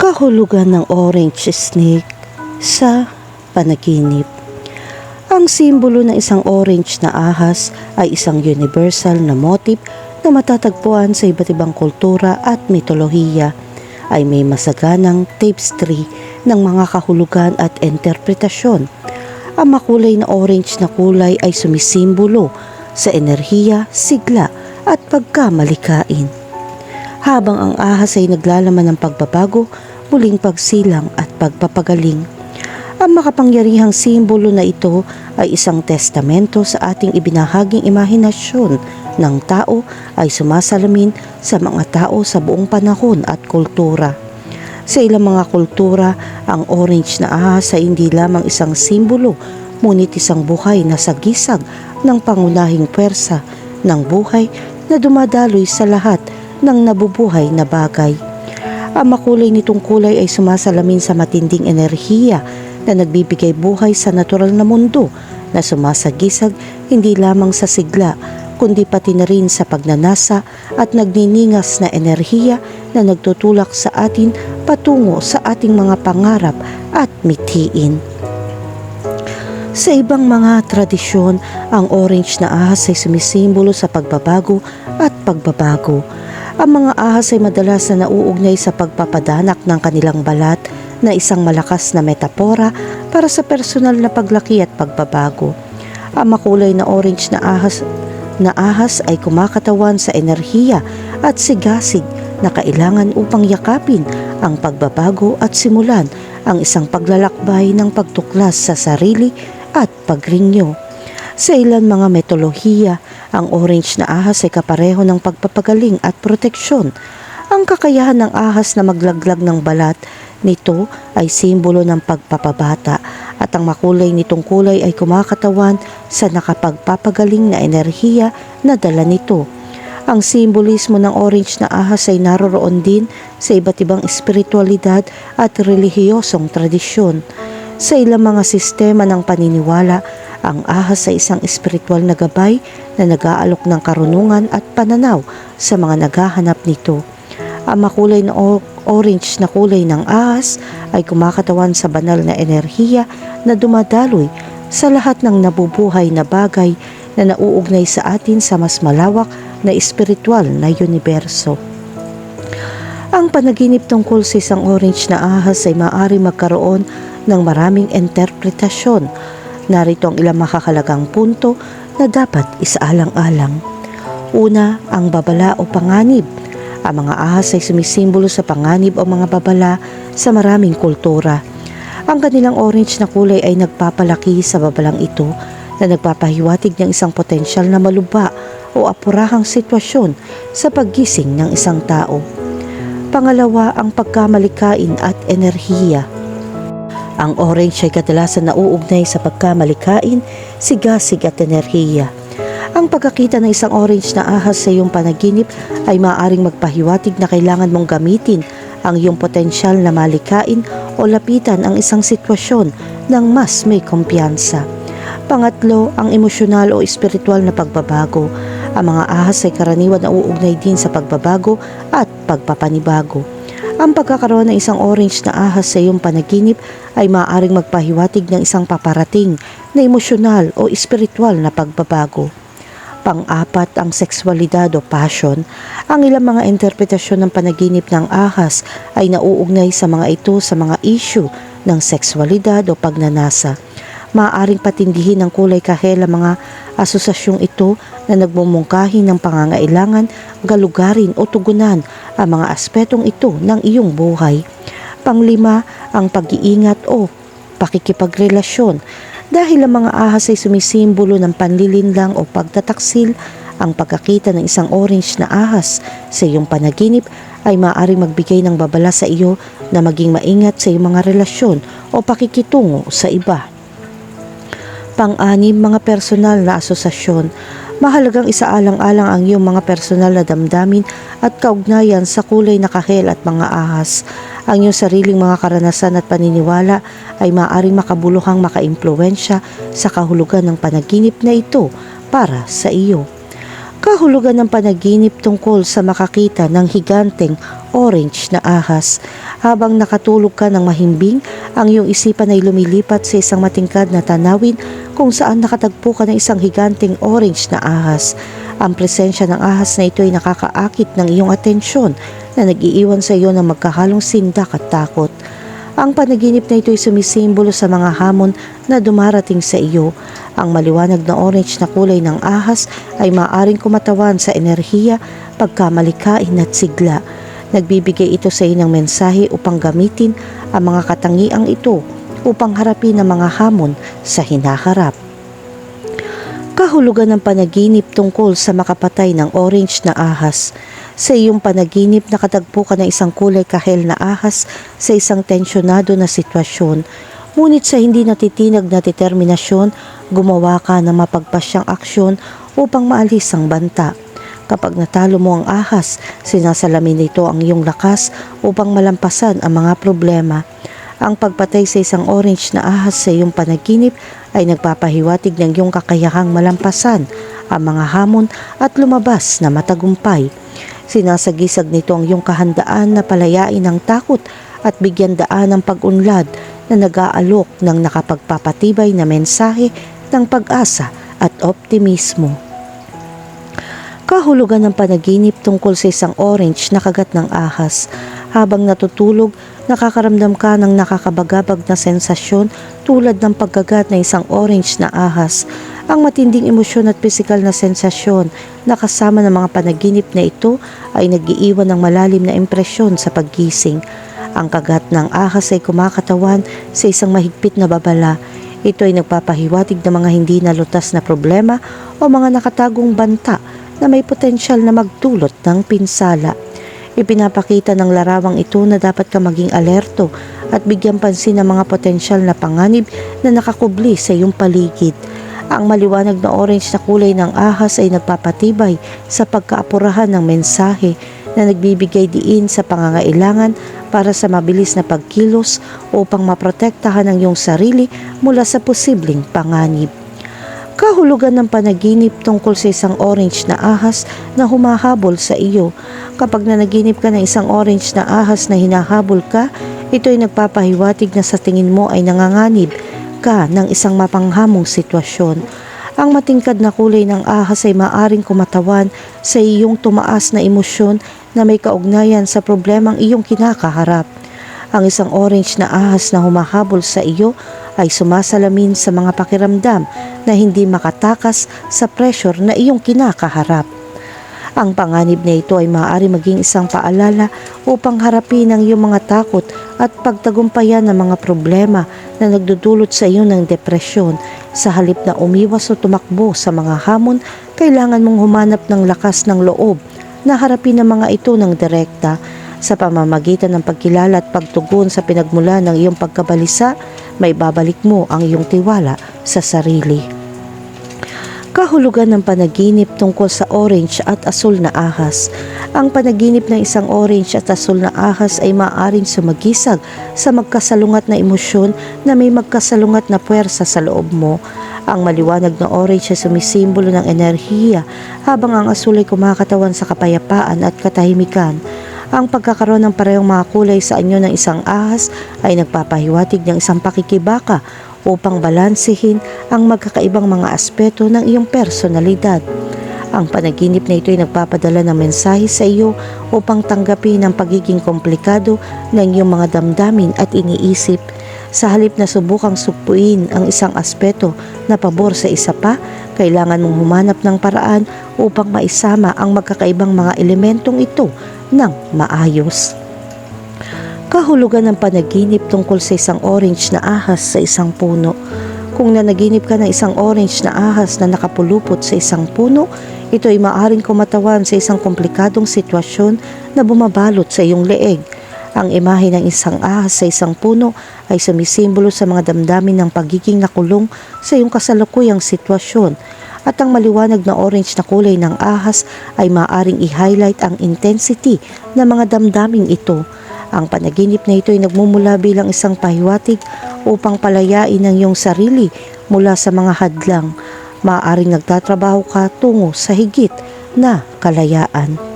Kahulugan ng orange snake sa panaginip. Ang simbolo ng isang orange na ahas ay isang universal na motif na matatagpuan sa iba't ibang kultura at mitolohiya, ay may masaganang tapestry ng mga kahulugan at interpretasyon. Ang makulay na orange na kulay ay sumisimbolo sa enerhiya, sigla at pagkamalikain, habang ang ahas ay naglalaman ng pagbabago, muling pagsilang at pagpapagaling. Ang makapangyarihang simbolo na ito ay isang testamento sa ating ibinahaging imahinasyon ng tao ay sumasalamin sa mga tao sa buong panahon at kultura. Sa ilang mga kultura, ang orange na ahas ay hindi lamang isang simbolo, ngunit isang buhay na sagisag ng pangunahing pwersa ng buhay na dumadaloy sa lahat ng nabubuhay na bagay. Ang makulay nitong kulay ay sumasalamin sa matinding enerhiya na nagbibigay buhay sa natural na mundo na sumasagisag hindi lamang sa sigla kundi pati na rin sa pagnanasa at nagniningas na enerhiya na nagtutulak sa atin patungo sa ating mga pangarap at mithiin. Sa ibang mga tradisyon, ang orange na ahas ay sumisimbolo sa pagbabago at pagbabago. Ang mga ahas ay madalas na nauugnay sa pagpapadanak ng kanilang balat na isang malakas na metapora para sa personal na paglaki at pagbabago. Ang makulay na orange na ahas ay kumakatawan sa enerhiya at sigasig na kailangan upang yakapin ang pagbabago at simulan ang isang paglalakbay ng pagtuklas sa sarili at pagrinyo. Sa ilan mga mitolohiya, ang orange na ahas ay kapareho ng pagpapagaling at proteksyon. Ang kakayahan ng ahas na maglaglag ng balat nito ay simbolo ng pagpapabata at ang makulay nitong kulay ay kumakatawan sa nakapagpapagaling na enerhiya na dala nito. Ang simbolismo ng orange na ahas ay naroroon din sa iba't ibang espiritualidad at relihiyosong tradisyon. Sa ilang mga sistema ng paniniwala, ang ahas ay isang espiritual na gabay na nag-aalok ng karunungan at pananaw sa mga naghahanap nito. Ang makulay na orange na kulay ng ahas ay kumakatawan sa banal na enerhiya na dumadaloy sa lahat ng nabubuhay na bagay na nauugnay sa atin sa mas malawak na espiritual na universo. Ang panaginip tungkol sa isang orange na ahas ay maaari magkaroon ng maraming interpretasyon. Narito ang ilang makakalagang punto na dapat isaalang-alang. Una, ang babala o panganib. Ang mga ahas ay sumisimbolo sa panganib o mga babala sa maraming kultura. Ang kanilang orange na kulay ay nagpapalaki sa babalang ito na nagpapahiwatig ng isang potensyal na malubha o apurahang sitwasyon sa paggising ng isang tao. Pangalawa, ang pagkamalikain at enerhiya. Ang orange ay kadalasan nauugnay sa pagkamalikain, sigasig at enerhiya. Ang pagkakita ng isang orange na ahas sa iyong panaginip ay maaaring magpahiwatig na kailangan mong gamitin ang iyong potensyal na malikain o lapitan ang isang sitwasyon ng mas may kumpiyansa. Pangatlo, ang emosyonal o espiritual na pagbabago. Ang mga ahas ay karaniwan nauugnay din sa pagbabago at pagpapanibago. Ang pagkakaroon ng isang orange na ahas sa iyong panaginip ay maaaring magpahiwatig ng isang paparating na emosyonal o espiritual na pagbabago. Pang-apat, ang sexualidad o passion. Ang ilang mga interpretasyon ng panaginip ng ahas ay nauugnay sa mga ito sa mga issue ng sexualidad o pagnanasa. Maaaring patindihin ng kulay kahel ang mga asosasyong ito na nagmumungkahi ng pangangailangan, galugarin o tugunan ang mga aspetong ito ng iyong buhay. Panglima, ang pag-iingat o pakikipagrelasyon. Dahil ang mga ahas ay sumisimbolo ng panlilinlang o pagtataksil, ang pagkakita ng isang orange na ahas sa iyong panaginip ay maaaring magbigay ng babala sa iyo na maging maingat sa iyong mga relasyon o pakikitungo sa iba. Pang-anim, mga personal na asosasyon. Mahalagang isaalang-alang ang iyong mga personal na damdamin at kaugnayan sa kulay na kahel at mga ahas. Ang iyong sariling mga karanasan at paniniwala ay maaaring makabuluhang makaimpluwensya sa kahulugan ng panaginip na ito para sa iyo. Kahulugan ng panaginip tungkol sa makakita ng higanteng orange na ahas. Habang nakatulog ka ng mahimbing, ang iyong isipan ay lumilipat sa isang matingkad na tanawin kung saan nakatagpo ka ng isang higanteng orange na ahas. Ang presensya ng ahas na ito ay nakakaakit ng iyong atensyon na nag-iiwan sa iyo ng magkahalong sindak at takot. Ang panaginip na ito ay sumisimbolo sa mga hamon na dumarating sa iyo. Ang maliwanag na orange na kulay ng ahas ay maaaring kumatawan sa enerhiya, pagkamalikain at sigla. Nagbibigay ito sa iyo ng mensahe upang gamitin ang mga katangiang ito upang harapin ang mga hamon sa hinaharap. Kahulugan ng panaginip tungkol sa makapatay ng orange na ahas. Sa iyong panaginip, nakatagpo ka ng isang kulay kahel na ahas sa isang tensyonado na sitwasyon. Ngunit sa hindi natitinag na determinasyon, gumawa ka ng mapagpasyang aksyon upang maalis ang banta. Kapag natalo mo ang ahas, sinasalamin nito ang iyong lakas upang malampasan ang mga problema. Ang pagpatay sa isang orange na ahas sa iyong panaginip ay nagpapahiwatig ng iyong kakayahang malampasan ang mga hamon at lumabas na matagumpay. Sinasagisag nito ang iyong kahandaan na palayain ang takot at bigyan daan ng pag-unlad na nag-aalok ng nakapagpapatibay na mensahe ng pag-asa at optimismo. Kahulugan ng panaginip tungkol sa isang orange na kagat ng ahas. Habang natutulog, nakakaramdam ka ng nakakabagabag na sensasyon tulad ng pagkagat ng isang orange na ahas. Ang matinding emosyon at pisikal na sensasyon na kasama ng mga panaginip na ito ay nag-iiwan ng malalim na impresyon sa paggising. Ang kagat ng ahas ay kumakatawan sa isang mahigpit na babala. Ito ay nagpapahiwatig ng mga hindi nalutas na problema o mga nakatagong banta na may potensyal na magdulot ng pinsala. Ipinapakita ng larawang ito na dapat ka maging alerto at bigyan pansin ng mga potensyal na panganib na nakakubli sa iyong paligid. Ang maliwanag na orange na kulay ng ahas ay nagpapatibay sa pagkaapurahan ng mensahe na nagbibigay diin sa pangangailangan para sa mabilis na pagkilos upang maprotektahan ang iyong sarili mula sa posibleng panganib. Kahulugan ng panaginip tungkol sa isang orange na ahas na humahabol sa iyo. Kapag nanaginip ka ng isang orange na ahas na hinahabol ka, ito ay nagpapahiwatig na sa tingin mo ay nanganganib ka ng isang mapanghamong sitwasyon. Ang matingkad na kulay ng ahas ay maaring kumatawan sa iyong tumaas na emosyon na may kaugnayan sa problemang iyong kinakaharap. Ang isang orange na ahas na humahabol sa iyo ay sumasalamin sa mga pakiramdam na hindi makatakas sa pressure na iyong kinakaharap. Ang panganib na ito ay maaari maging isang paalala upang harapin ang iyong mga takot at pagtagumpayan ng mga problema na nagdudulot sa iyo ng depresyon. Sa halip na umiwas o tumakbo sa mga hamon, kailangan mong humanap ng lakas ng loob na harapin ang mga ito ng direkta. Sa pamamagitan ng pagkilala at pagtugon sa pinagmula ng iyong pagkabalisa, may babalik mo ang iyong tiwala sa sarili. Kahulugan ng panaginip tungkol sa orange at asul na ahas. Ang panaginip ng isang orange at asul na ahas ay maaaring sumagisag sa magkasalungat na emosyon na may magkasalungat na puwersa sa loob mo. Ang maliwanag na orange ay sumisimbolo ng enerhiya habang ang asul ay kumakatawan sa kapayapaan at katahimikan. Ang pagkakaroon ng parehong mga kulay sa anyo ng isang ahas ay nagpapahiwatig ng isang pakikibaka upang balansehin ang magkakaibang mga aspeto ng iyong personalidad. Ang panaginip na ito ay nagpapadala ng mensahe sa iyo upang tanggapin ang pagiging komplikado ng iyong mga damdamin at iniisip. Sa halip na subukang sugpuin ang isang aspeto na pabor sa isa pa, kailangan mong humanap ng paraan upang maisama ang magkakaibang mga elementong ito ng maayos. Kahulugan ng panaginip tungkol sa isang orange na ahas sa isang puno. Kung nanaginip ka ng isang orange na ahas na nakapulupot sa isang puno, ito ay maaaring kumatawan sa isang komplikadong sitwasyon na bumabalot sa iyong leeg. Ang imahe ng isang ahas sa isang puno ay sumisimbolo sa mga damdamin ng pagiging nakulong sa iyong kasalukuyang sitwasyon. At ang maliwanag na orange na kulay ng ahas ay maaaring i-highlight ang intensity ng mga damdaming ito. Ang panaginip na ito ay nagmumula bilang isang pahiwatig upang palayain ang iyong sarili mula sa mga hadlang. Maaaring nagtatrabaho ka tungo sa higit na kalayaan.